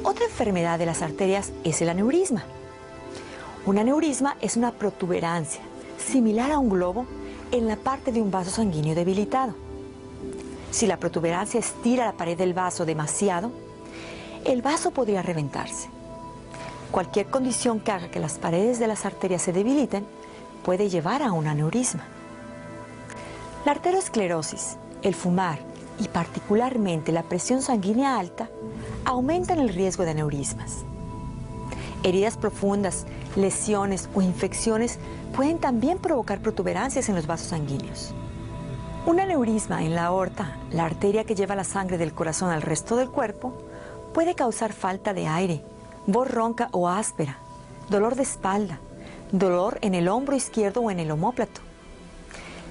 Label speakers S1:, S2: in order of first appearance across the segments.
S1: Otra enfermedad de las arterias es el aneurisma. Un aneurisma es una protuberancia similar a un globo en la parte de un vaso sanguíneo debilitado. Si la protuberancia estira la pared del vaso demasiado, el vaso podría reventarse. Cualquier condición que haga que las paredes de las arterias se debiliten puede llevar a un aneurisma. La arteriosclerosis, el fumar y particularmente la presión sanguínea alta aumentan el riesgo de aneurismas. Heridas profundas, lesiones o infecciones pueden también provocar protuberancias en los vasos sanguíneos. Un aneurisma en la aorta, la arteria que lleva la sangre del corazón al resto del cuerpo, puede causar falta de aire, voz ronca o áspera, dolor de espalda, dolor en el hombro izquierdo o en el omóplato.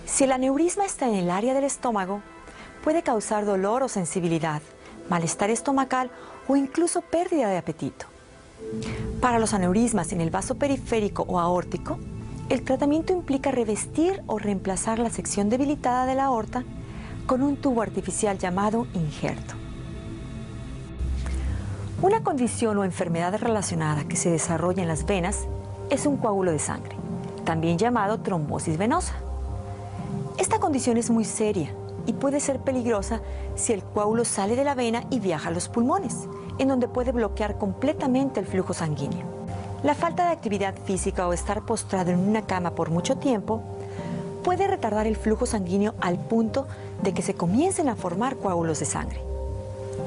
S1: Si el aneurisma está en el área del estómago, puede causar dolor o sensibilidad, malestar estomacal o incluso pérdida de apetito. Para los aneurismas en el vaso periférico o aórtico, el tratamiento implica revestir o reemplazar la sección debilitada de la aorta con un tubo artificial llamado injerto. Una condición o enfermedad relacionada que se desarrolla en las venas es un coágulo de sangre, también llamado trombosis venosa. Esta condición es muy seria y puede ser peligrosa si el coágulo sale de la vena y viaja a los pulmones, en donde puede bloquear completamente el flujo sanguíneo. La falta de actividad física o estar postrado en una cama por mucho tiempo puede retardar el flujo sanguíneo al punto de que se comiencen a formar coágulos de sangre.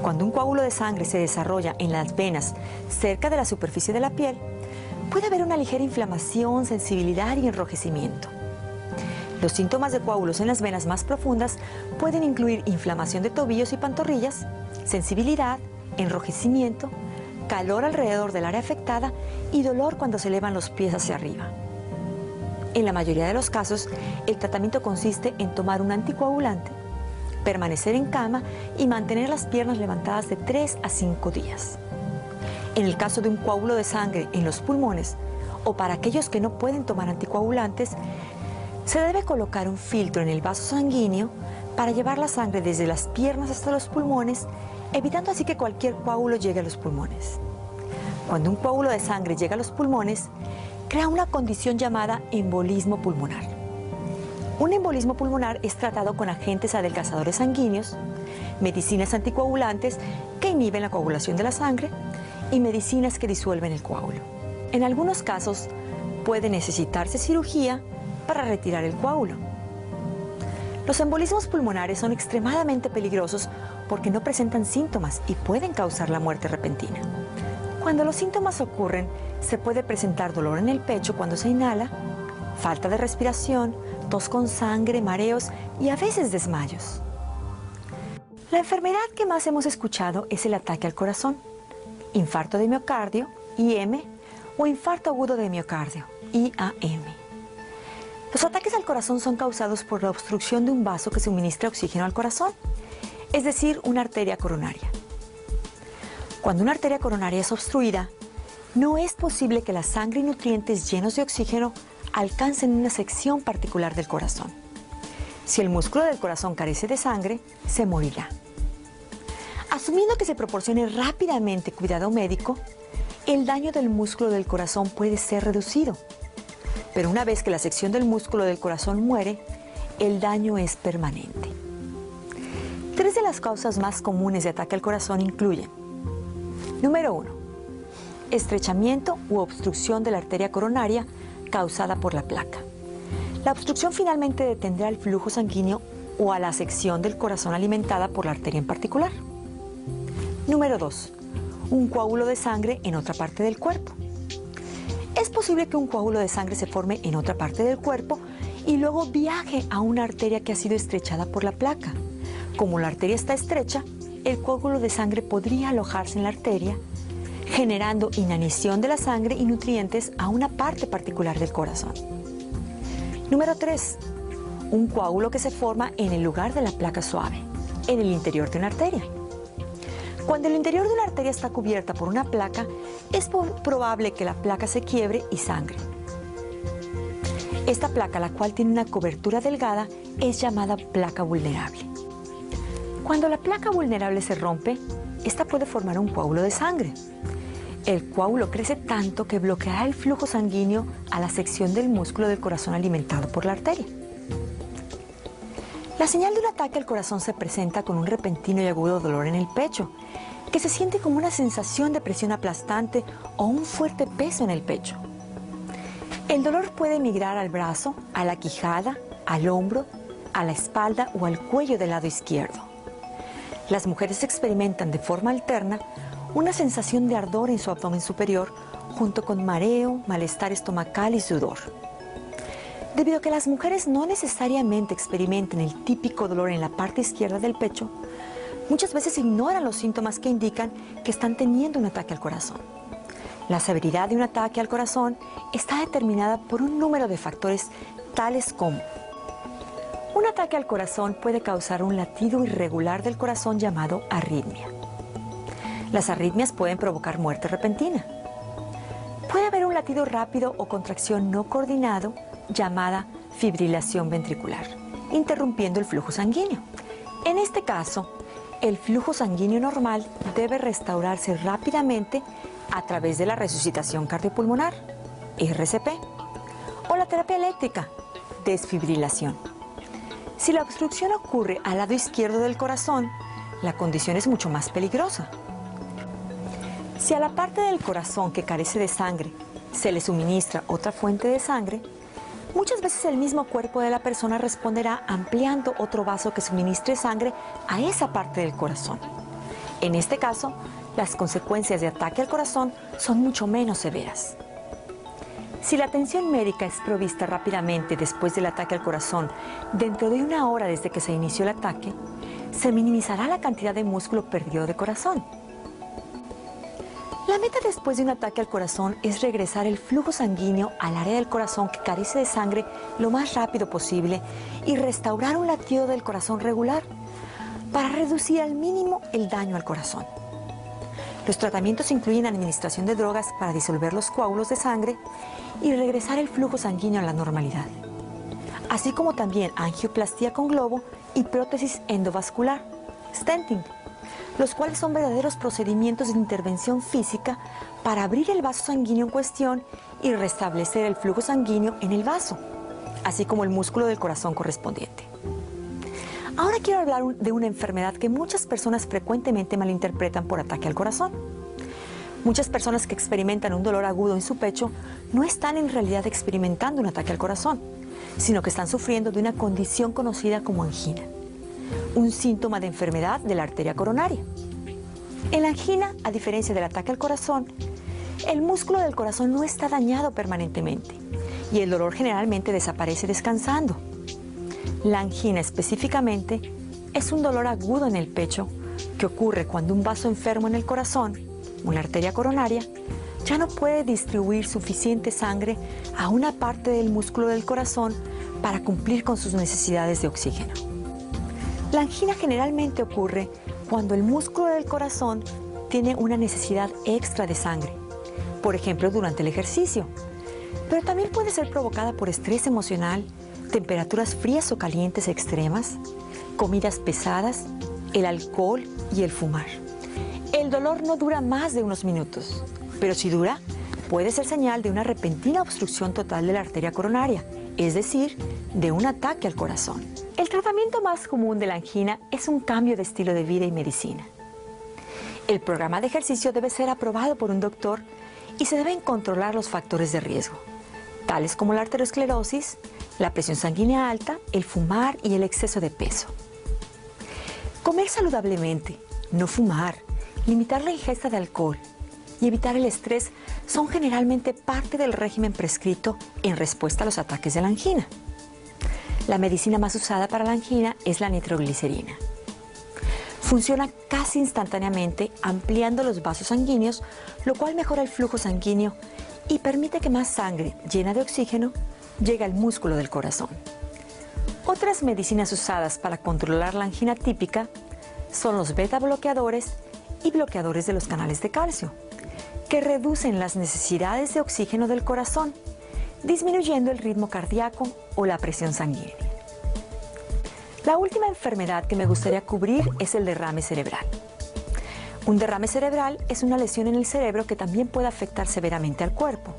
S1: Cuando un coágulo de sangre se desarrolla en las venas cerca de la superficie de la piel, puede haber una ligera inflamación, sensibilidad y enrojecimiento. Los síntomas de coágulos en las venas más profundas pueden incluir inflamación de tobillos y pantorrillas, sensibilidad, enrojecimiento, calor alrededor del área afectada y dolor cuando se elevan los pies hacia arriba. En la mayoría de los casos, el tratamiento consiste en tomar un anticoagulante, permanecer en cama y mantener las piernas levantadas de 3 a 5 días. En el caso de un coágulo de sangre en los pulmones o para aquellos que no pueden tomar anticoagulantes, se debe colocar un filtro en el vaso sanguíneo para llevar la sangre desde las piernas hasta los pulmones, evitando así que cualquier coágulo llegue a los pulmones. Cuando un coágulo de sangre llega a los pulmones, crea una condición llamada embolismo pulmonar. Un embolismo pulmonar es tratado con agentes adelgazadores sanguíneos, medicinas anticoagulantes que inhiben la coagulación de la sangre y medicinas que disuelven el coágulo. En algunos casos puede necesitarse cirugía para retirar el coágulo. Los embolismos pulmonares son extremadamente peligrosos porque no presentan síntomas y pueden causar la muerte repentina. Cuando los síntomas ocurren, se puede presentar dolor en el pecho cuando se inhala, falta de respiración, tos con sangre, mareos y a veces desmayos. La enfermedad que más hemos escuchado es el ataque al corazón, infarto de miocardio, IM, o infarto agudo de miocardio, IAM. Los ataques al corazón son causados por la obstrucción de un vaso que suministra oxígeno al corazón, es decir, una arteria coronaria. Cuando una arteria coronaria es obstruida, no es posible que la sangre y nutrientes llenos de oxígeno alcancen una sección particular del corazón. Si el músculo del corazón carece de sangre, se morirá. Asumiendo que se proporcione rápidamente cuidado médico, el daño del músculo del corazón puede ser reducido. Pero una vez que la sección del músculo del corazón muere, el daño es permanente. 3 de las causas más comunes de ataque al corazón incluyen: número 1, estrechamiento u obstrucción de la arteria coronaria causada por la placa. La obstrucción finalmente detendrá el flujo sanguíneo o a la sección del corazón alimentada por la arteria en particular. Número 2, un coágulo de sangre en otra parte del cuerpo. Es posible que un coágulo de sangre se forme en otra parte del cuerpo y luego viaje a una arteria que ha sido estrechada por la placa. Como la arteria está estrecha, el coágulo de sangre podría alojarse en la arteria, generando inanición de la sangre y nutrientes a una parte particular del corazón. Número 3, un coágulo que se forma en el lugar de la placa suave, en el interior de una arteria. Cuando el interior de una arteria está cubierta por una placa, es probable que la placa se quiebre y sangre. Esta placa, la cual tiene una cobertura delgada, es llamada placa vulnerable. Cuando la placa vulnerable se rompe, esta puede formar un coágulo de sangre. El coágulo crece tanto que bloqueará el flujo sanguíneo a la sección del músculo del corazón alimentado por la arteria. La señal de un ataque al corazón se presenta con un repentino y agudo dolor en el pecho, que se siente como una sensación de presión aplastante o un fuerte peso en el pecho. El dolor puede migrar al brazo, a la quijada, al hombro, a la espalda o al cuello del lado izquierdo. Las mujeres experimentan de forma alterna una sensación de ardor en su abdomen superior, junto con mareo, malestar estomacal y sudor. Debido a que las mujeres no necesariamente experimentan el típico dolor en la parte izquierda del pecho, muchas veces ignoran los síntomas que indican que están teniendo un ataque al corazón. La severidad de un ataque al corazón está determinada por un número de factores tales como: un ataque al corazón puede causar un latido irregular del corazón llamado arritmia. Las arritmias pueden provocar muerte repentina. Puede haber un latido rápido o contracción no coordinado llamada fibrilación ventricular, interrumpiendo el flujo sanguíneo. En este caso, el flujo sanguíneo normal debe restaurarse rápidamente a través de la resucitación cardiopulmonar, RCP, o la terapia eléctrica, desfibrilación. Si la obstrucción ocurre al lado izquierdo del corazón, la condición es mucho más peligrosa. Si a la parte del corazón que carece de sangre se le suministra otra fuente de sangre, muchas veces el mismo cuerpo de la persona responderá ampliando otro vaso que suministre sangre a esa parte del corazón. En este caso, las consecuencias de ataque al corazón son mucho menos severas. Si la atención médica es provista rápidamente después del ataque al corazón, dentro de 1 hora desde que se inició el ataque, se minimizará la cantidad de músculo perdido de corazón. La meta después de un ataque al corazón es regresar el flujo sanguíneo al área del corazón que carece de sangre lo más rápido posible y restaurar un latido del corazón regular para reducir al mínimo el daño al corazón. Los tratamientos incluyen administración de drogas para disolver los coágulos de sangre y regresar el flujo sanguíneo a la normalidad, así como también angioplastía con globo y prótesis endovascular, stenting, los cuales son verdaderos procedimientos de intervención física para abrir el vaso sanguíneo en cuestión y restablecer el flujo sanguíneo en el vaso, así como el músculo del corazón correspondiente. Ahora quiero hablar de una enfermedad que muchas personas frecuentemente malinterpretan por ataque al corazón. Muchas personas que experimentan un dolor agudo en su pecho no están en realidad experimentando un ataque al corazón, sino que están sufriendo de una condición conocida como angina, un síntoma de enfermedad de la arteria coronaria. En la angina, a diferencia del ataque al corazón, el músculo del corazón no está dañado permanentemente y el dolor generalmente desaparece descansando. La angina específicamente es un dolor agudo en el pecho que ocurre cuando un vaso enfermo en el corazón, una arteria coronaria, ya no puede distribuir suficiente sangre a una parte del músculo del corazón para cumplir con sus necesidades de oxígeno. La angina generalmente ocurre cuando el músculo del corazón tiene una necesidad extra de sangre, por ejemplo durante el ejercicio, pero también puede ser provocada por estrés emocional, temperaturas frías o calientes extremas, comidas pesadas, el alcohol y el fumar. El dolor no dura más de unos minutos, pero si dura, puede ser señal de una repentina obstrucción total de la arteria coronaria, es decir, de un ataque al corazón. El tratamiento más común de la angina es un cambio de estilo de vida y medicina. El programa de ejercicio debe ser aprobado por un doctor y se deben controlar los factores de riesgo, tales como la arteriosclerosis, la presión sanguínea alta, el fumar y el exceso de peso. Comer saludablemente, no fumar, limitar la ingesta de alcohol y evitar el estrés son generalmente parte del régimen prescrito en respuesta a los ataques de la angina. La medicina más usada para la angina es la nitroglicerina. Funciona casi instantáneamente ampliando los vasos sanguíneos, lo cual mejora el flujo sanguíneo y permite que más sangre llena de oxígeno llegue al músculo del corazón. Otras medicinas usadas para controlar la angina típica son los beta bloqueadores y bloqueadores de los canales de calcio, que reducen las necesidades de oxígeno del corazón, disminuyendo el ritmo cardíaco o la presión sanguínea. La última enfermedad que me gustaría cubrir es el derrame cerebral. Un derrame cerebral es una lesión en el cerebro que también puede afectar severamente al cuerpo.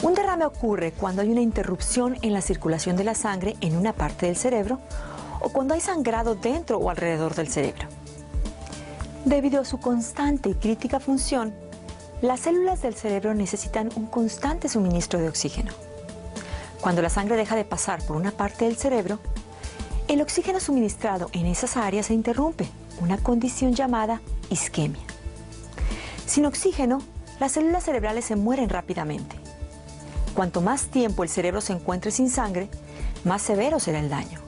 S1: Un derrame ocurre cuando hay una interrupción en la circulación de la sangre en una parte del cerebro o cuando hay sangrado dentro o alrededor del cerebro. Debido a su constante y crítica función, las células del cerebro necesitan un constante suministro de oxígeno. Cuando la sangre deja de pasar por una parte del cerebro, el oxígeno suministrado en esas áreas se interrumpe, una condición llamada isquemia. Sin oxígeno, las células cerebrales se mueren rápidamente. Cuanto más tiempo el cerebro se encuentre sin sangre, más severo será el daño.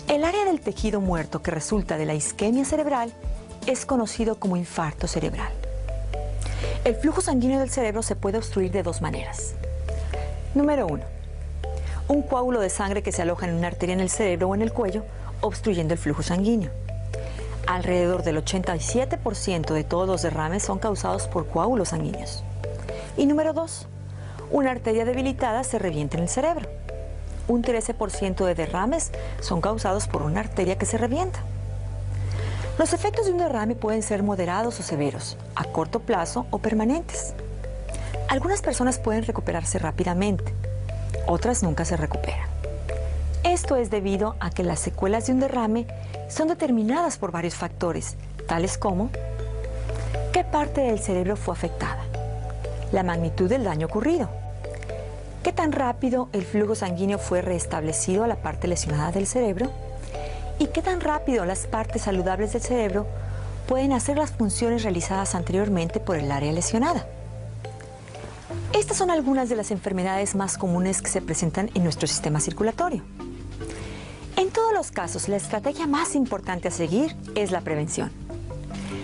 S1: El área del tejido muerto que resulta de la isquemia cerebral es conocido como infarto cerebral. El flujo sanguíneo del cerebro se puede obstruir de dos maneras. Número 1. Un coágulo de sangre que se aloja en una arteria en el cerebro o en el cuello, obstruyendo el flujo sanguíneo. Alrededor del 87% de todos los derrames son causados por coágulos sanguíneos. Y número 2. Una arteria debilitada se revienta en el cerebro. Un 13% de derrames son causados por una arteria que se revienta. Los efectos de un derrame pueden ser moderados o severos, a corto plazo o permanentes. Algunas personas pueden recuperarse rápidamente, otras nunca se recuperan. Esto es debido a que las secuelas de un derrame son determinadas por varios factores, tales como ¿qué parte del cerebro fue afectada? La magnitud del daño ocurrido. ¿Qué tan rápido el flujo sanguíneo fue restablecido a la parte lesionada del cerebro? ¿Y qué tan rápido las partes saludables del cerebro pueden hacer las funciones realizadas anteriormente por el área lesionada? Estas son algunas de las enfermedades más comunes que se presentan en nuestro sistema circulatorio. En todos los casos, la estrategia más importante a seguir es la prevención.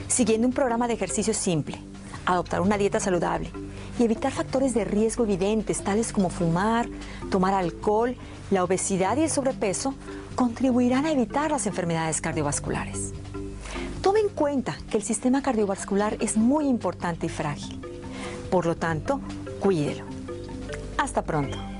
S1: Siguiendo un programa de ejercicio simple, adoptar una dieta saludable y evitar factores de riesgo evidentes tales como fumar, tomar alcohol, la obesidad y el sobrepeso contribuirán a evitar las enfermedades cardiovasculares. Tome en cuenta que el sistema cardiovascular es muy importante y frágil. Por lo tanto, cuídelo. Hasta pronto.